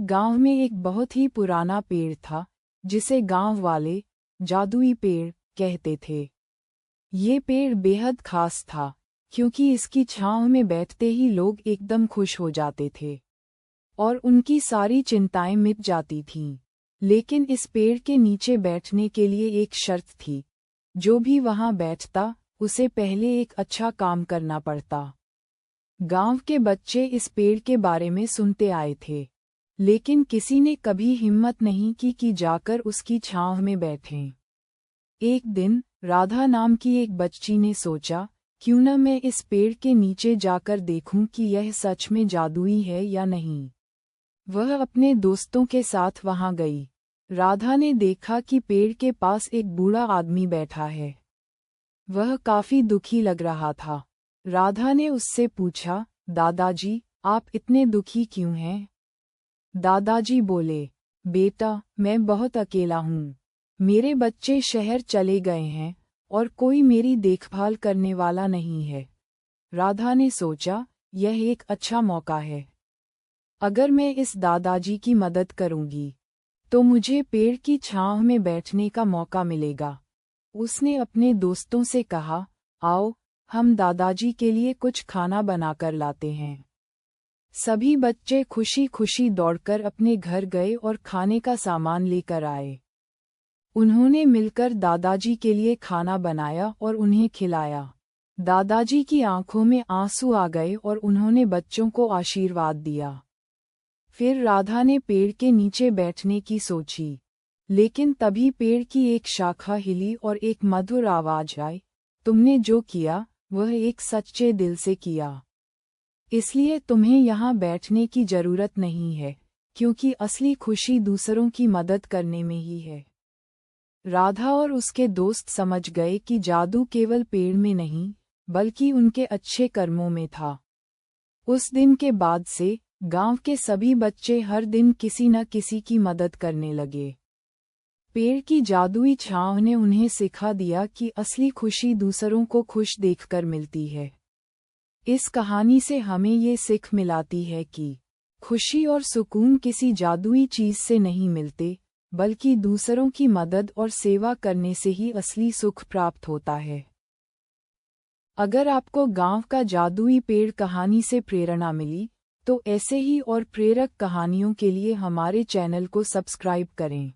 गांव में एक बहुत ही पुराना पेड़ था जिसे गांव वाले जादुई पेड़ कहते थे। ये पेड़ बेहद खास था क्योंकि इसकी छांव में बैठते ही लोग एकदम खुश हो जाते थे और उनकी सारी चिंताएं मिट जाती थीं। लेकिन इस पेड़ के नीचे बैठने के लिए एक शर्त थी। जो भी वहां बैठता उसे पहले एक अच्छा काम करना पड़ता। गांव के बच्चे इस पेड़ के बारे में सुनते आए थे, लेकिन किसी ने कभी हिम्मत नहीं की कि जाकर उसकी छांव में बैठें। एक दिन राधा नाम की एक बच्ची ने सोचा, क्यों न मैं इस पेड़ के नीचे जाकर देखूं कि यह सच में जादुई है या नहीं। वह अपने दोस्तों के साथ वहां गई। राधा ने देखा कि पेड़ के पास एक बूढ़ा आदमी बैठा है। वह काफी दुखी लग रहा था। राधा ने उससे पूछा, दादाजी, आप इतने दुखी क्यों हैं? दादाजी बोले, बेटा, मैं बहुत अकेला हूँ। मेरे बच्चे शहर चले गए हैं और कोई मेरी देखभाल करने वाला नहीं है। राधा ने सोचा, यह एक अच्छा मौका है। अगर मैं इस दादाजी की मदद करूंगी तो मुझे पेड़ की छांव में बैठने का मौका मिलेगा। उसने अपने दोस्तों से कहा, आओ, हम दादाजी के लिए कुछ खाना बनाकर लाते हैं। सभी बच्चे खुशी खुशी दौड़कर अपने घर गए और खाने का सामान लेकर आए। उन्होंने मिलकर दादाजी के लिए खाना बनाया और उन्हें खिलाया। दादाजी की आंखों में आंसू आ गए और उन्होंने बच्चों को आशीर्वाद दिया। फिर राधा ने पेड़ के नीचे बैठने की सोची, लेकिन तभी पेड़ की एक शाखा हिली और एक मधुर आवाज आई, तुमने जो किया वह एक सच्चे दिल से किया। इसलिए तुम्हें यहाँ बैठने की जरूरत नहीं है, क्योंकि असली खुशी दूसरों की मदद करने में ही है। राधा और उसके दोस्त समझ गए कि जादू केवल पेड़ में नहीं, बल्कि उनके अच्छे कर्मों में था। उस दिन के बाद से गांव के सभी बच्चे हर दिन किसी न किसी की मदद करने लगे। पेड़ की जादुई छांव ने उन्हें सिखा दिया कि असली खुशी दूसरों को खुश देखकर मिलती है। इस कहानी से हमें ये सीख मिलती है कि खुशी और सुकून किसी जादुई चीज से नहीं मिलते, बल्कि दूसरों की मदद और सेवा करने से ही असली सुख प्राप्त होता है। अगर आपको गांव का जादुई पेड़ कहानी से प्रेरणा मिली, तो ऐसे ही और प्रेरक कहानियों के लिए हमारे चैनल को सब्सक्राइब करें।